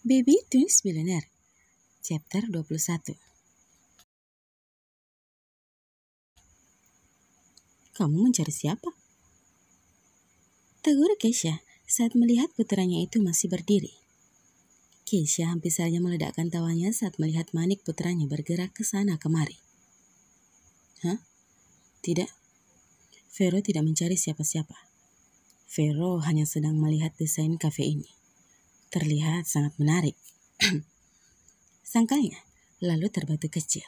Baby Twins Billionaire, Chapter 21. Kamu mencari siapa? Tegur Keisha saat melihat putranya itu masih berdiri. Keisha hampir saja meledakkan tawanya saat melihat manik putranya bergerak ke sana kemari. Hah? Tidak. Vero tidak mencari siapa-siapa. Vero hanya sedang melihat desain kafe ini. Terlihat sangat menarik. Sangkalnya, lalu terbatu kecil.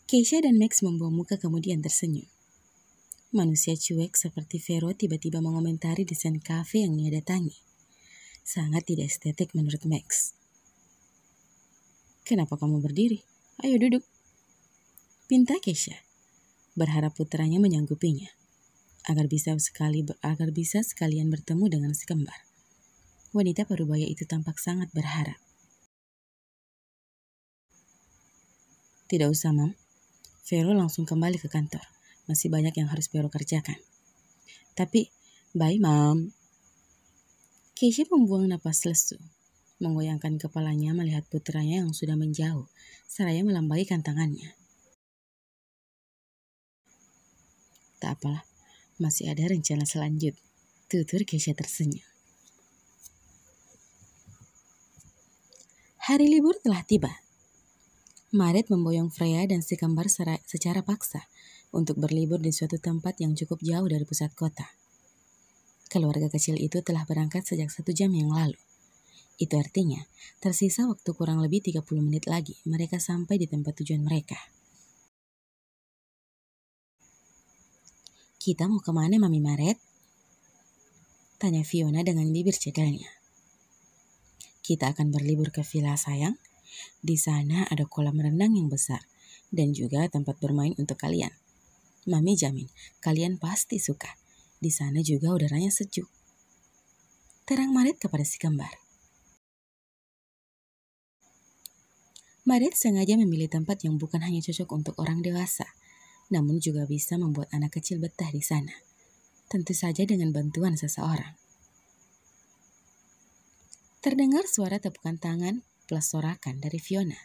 Keisha dan Max membawa muka kemudian tersenyum. Manusia cuek seperti Vero tiba-tiba mengomentari desain kafe yang ia datangi. Sangat tidak estetik menurut Max. Kenapa kamu berdiri? Ayo duduk. Pinta Keisha, berharap putranya menyanggupinya. Agar bisa sekalian bertemu dengan si kembar. Wanita parubaya itu tampak sangat berharap. Tidak usah, Mam. Vero langsung kembali ke kantor. Masih banyak yang harus Vero kerjakan. Tapi, bye, Mam. Keisha membuang napas lesu. Menggoyangkan kepalanya melihat putranya yang sudah menjauh. Seraya melambaikan tangannya. Tak apalah. Masih ada rencana selanjut. Tutur Keisha tersenyum. Hari libur telah tiba. Maret memboyong Freya dan si kembar secara paksa untuk berlibur di suatu tempat yang cukup jauh dari pusat kota. Keluarga kecil itu telah berangkat sejak 1 jam yang lalu. Itu artinya tersisa waktu kurang lebih 30 menit lagi mereka sampai di tempat tujuan mereka. Kita mau kemana, Mami Maret? Tanya Fiona dengan bibir cedelnya. Kita akan berlibur ke villa sayang. Di sana ada kolam renang yang besar dan juga tempat bermain untuk kalian. Mami jamin kalian pasti suka. Di sana juga udaranya sejuk. Terang Maret kepada si kembar. Maret sengaja memilih tempat yang bukan hanya cocok untuk orang dewasa, namun juga bisa membuat anak kecil betah di sana. Tentu saja dengan bantuan seseorang. Terdengar suara tepukan tangan plus sorakan dari Fiona.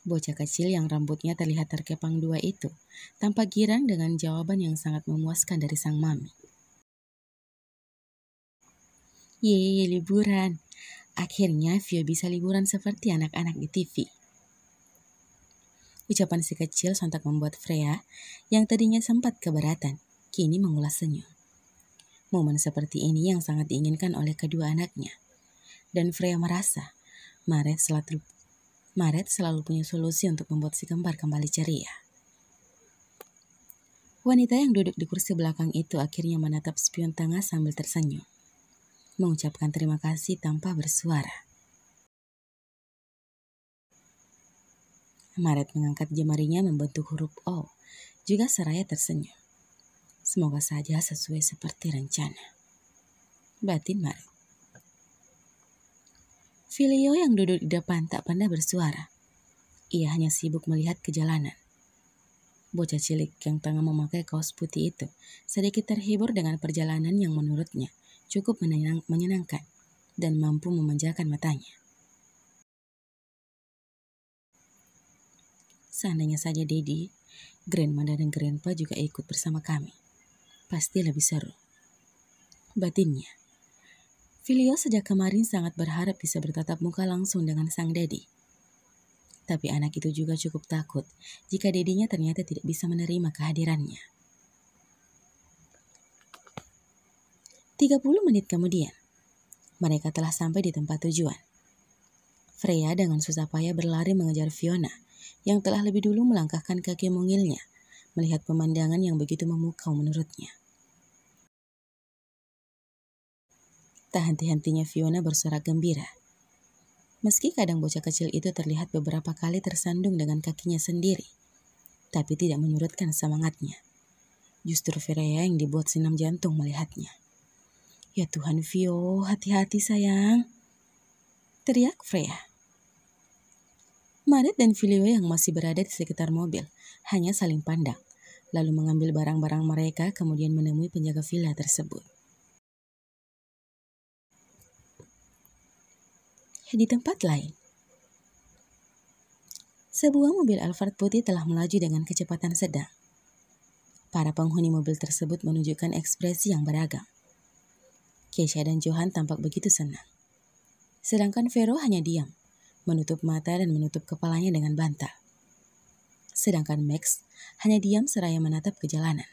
Bocah kecil yang rambutnya terlihat terkepang dua itu tampak girang dengan jawaban yang sangat memuaskan dari sang mami. Yeay, liburan. Akhirnya Vio bisa liburan seperti anak-anak di TV. Ucapan si kecil sontak membuat Freya yang tadinya sempat keberatan, kini mengulas senyum. Momen seperti ini yang sangat diinginkan oleh kedua anaknya. Dan Freya merasa Maret selalu punya solusi untuk membuat si kembar kembali ceria. Wanita yang duduk di kursi belakang itu akhirnya menatap spion tengah sambil tersenyum. Mengucapkan terima kasih tanpa bersuara. Maret mengangkat jemarinya membentuk huruf O, juga seraya tersenyum. Semoga saja sesuai seperti rencana. Batin Maret. Filio yang duduk di depan tak pandai bersuara. Ia hanya sibuk melihat ke jalanan. Bocah cilik yang tengah memakai kaos putih itu sedikit terhibur dengan perjalanan yang menurutnya cukup menyenangkan dan mampu memanjakan matanya. Seandainya saja Dedi, Grandma dan Grandpa juga ikut bersama kami. Pasti lebih seru. Batinnya. Filio sejak kemarin sangat berharap bisa bertatap muka langsung dengan sang Dedi. Tapi anak itu juga cukup takut jika Dedinya ternyata tidak bisa menerima kehadirannya. 30 menit kemudian, mereka telah sampai di tempat tujuan. Freya dengan susah payah berlari mengejar Fiona yang telah lebih dulu melangkahkan kaki mungilnya melihat pemandangan yang begitu memukau menurutnya. Tak henti-hentinya Fiona bersorak gembira. Meski kadang bocah kecil itu terlihat beberapa kali tersandung dengan kakinya sendiri, tapi tidak menyurutkan semangatnya. Justru Freya yang dibuat senam jantung melihatnya. Ya Tuhan Vio, hati-hati sayang, teriak Freya. Maret dan Filio yang masih berada di sekitar mobil hanya saling pandang, lalu mengambil barang-barang mereka kemudian menemui penjaga villa tersebut. Di tempat lain, sebuah mobil Alphard putih telah melaju dengan kecepatan sedang. Para penghuni mobil tersebut menunjukkan ekspresi yang beragam. Keisha dan Johan tampak begitu senang. Sedangkan Vero hanya diam, menutup mata dan menutup kepalanya dengan bantal. Sedangkan Max hanya diam seraya menatap ke jalanan.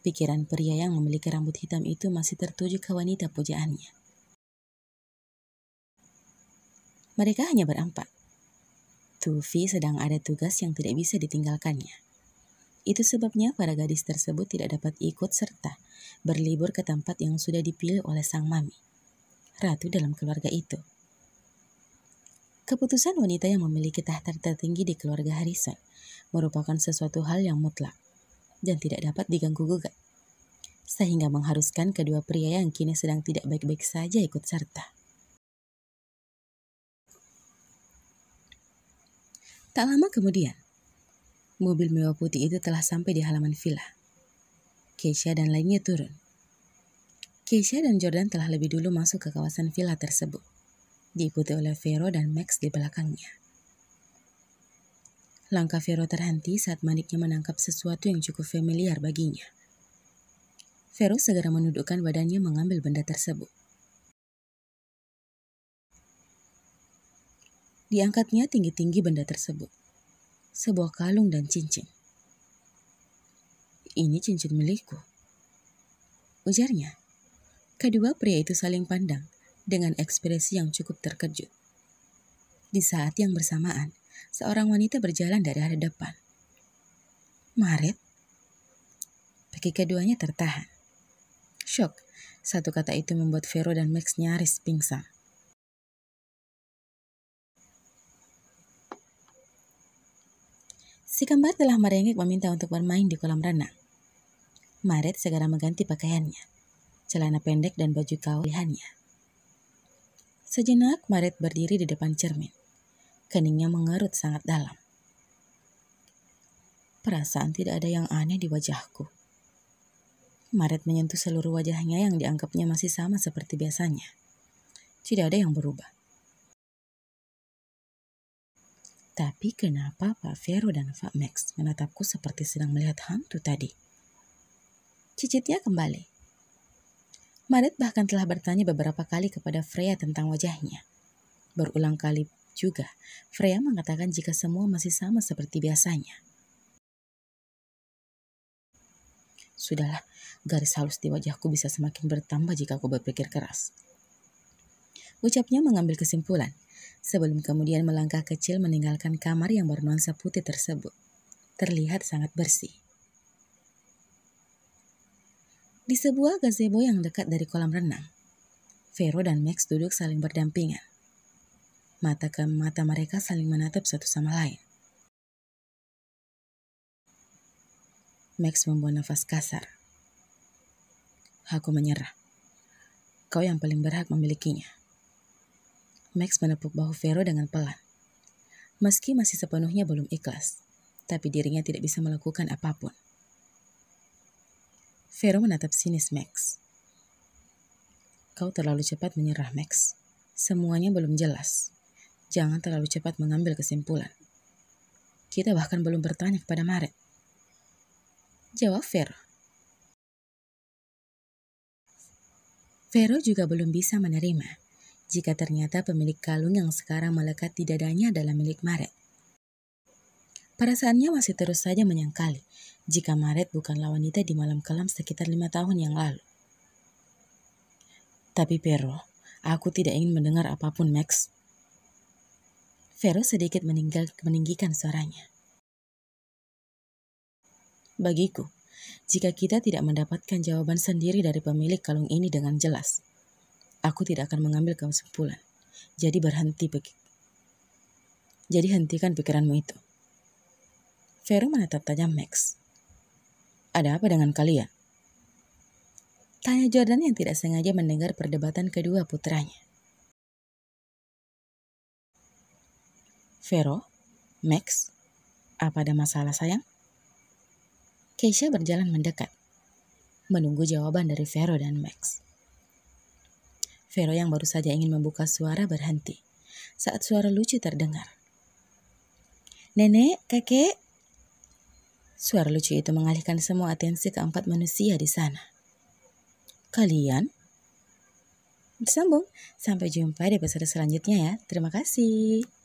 Pikiran pria yang memiliki rambut hitam itu masih tertuju ke wanita pujaannya. Mereka hanya berempat. Tuvi sedang ada tugas yang tidak bisa ditinggalkannya. Itu sebabnya para gadis tersebut tidak dapat ikut serta berlibur ke tempat yang sudah dipilih oleh sang mami, ratu dalam keluarga itu. Keputusan wanita yang memiliki tahta tertinggi di keluarga Harrison merupakan sesuatu hal yang mutlak dan tidak dapat diganggu-gugat, sehingga mengharuskan kedua pria yang kini sedang tidak baik-baik saja ikut serta. Tak lama kemudian, mobil mewah putih itu telah sampai di halaman villa. Keisha dan lainnya turun. Keisha dan Jordan telah lebih dulu masuk ke kawasan villa tersebut, diikuti oleh Vero dan Max di belakangnya. Langkah Vero terhenti saat maniknya menangkap sesuatu yang cukup familiar baginya. Vero segera menundukkan badannya mengambil benda tersebut. Diangkatnya tinggi-tinggi benda tersebut. Sebuah kalung dan cincin. "Ini cincin milikku," ujarnya. Kedua pria itu saling pandang dengan ekspresi yang cukup terkejut. Di saat yang bersamaan, seorang wanita berjalan dari arah depan. "Maret?" Kaki keduanya tertahan. Shock, satu kata itu membuat Vero dan Max nyaris pingsan. Si kembar telah merengek meminta untuk bermain di kolam renang. Maret segera mengganti pakaiannya, celana pendek dan baju kaos pilihannya. Sejenak Maret berdiri di depan cermin. Keningnya mengerut sangat dalam. Perasaan tidak ada yang aneh di wajahku. Maret menyentuh seluruh wajahnya yang dianggapnya masih sama seperti biasanya. Tidak ada yang berubah. Tapi kenapa Pak Vero dan Pak Max menatapku seperti sedang melihat hantu tadi? Cicitnya kembali. Maret bahkan telah bertanya beberapa kali kepada Freya tentang wajahnya. Berulang kali juga, Freya mengatakan jika semua masih sama seperti biasanya. Sudahlah, garis halus di wajahku bisa semakin bertambah jika aku berpikir keras. Ucapnya mengambil kesimpulan, sebelum kemudian melangkah kecil meninggalkan kamar yang bernuansa putih tersebut. Terlihat sangat bersih. Di sebuah gazebo yang dekat dari kolam renang, Vero dan Max duduk saling berdampingan. Mata ke mata mereka saling menatap satu sama lain. Max membuang nafas kasar. "Aku menyerah. Kau yang paling berhak memilikinya." Max menepuk bahu Vero dengan pelan. Meski masih sepenuhnya belum ikhlas, tapi dirinya tidak bisa melakukan apapun. Vero menatap sinis Max. "Kau terlalu cepat menyerah, Max. Semuanya belum jelas. Jangan terlalu cepat mengambil kesimpulan. Kita bahkan belum bertanya kepada Maret," jawab Vero. Vero juga belum bisa menerima jika ternyata pemilik kalung yang sekarang melekat di dadanya adalah milik Maret. Perasaannya masih terus saja menyangkali jika Maret bukanlah wanita di malam kelam sekitar 5 tahun yang lalu. "Tapi Vero, aku tidak ingin mendengar apapun, Max." Vero sedikit meninggikan suaranya. "Bagiku, jika kita tidak mendapatkan jawaban sendiri dari pemilik kalung ini dengan jelas, aku tidak akan mengambil kesimpulan. Jadi hentikan pikiranmu itu." Vero menatap tajam Max. "Ada apa dengan kalian?" tanya Jordan yang tidak sengaja mendengar perdebatan kedua putranya. "Vero, Max, apa ada masalah sayang?" Keisha berjalan mendekat, menunggu jawaban dari Vero dan Max. Vero yang baru saja ingin membuka suara berhenti saat suara lucu terdengar. "Nenek, kakek." Suara lucu itu mengalihkan semua atensi keempat manusia di sana. "Kalian?" Bersambung. Sampai jumpa di episode selanjutnya ya. Terima kasih.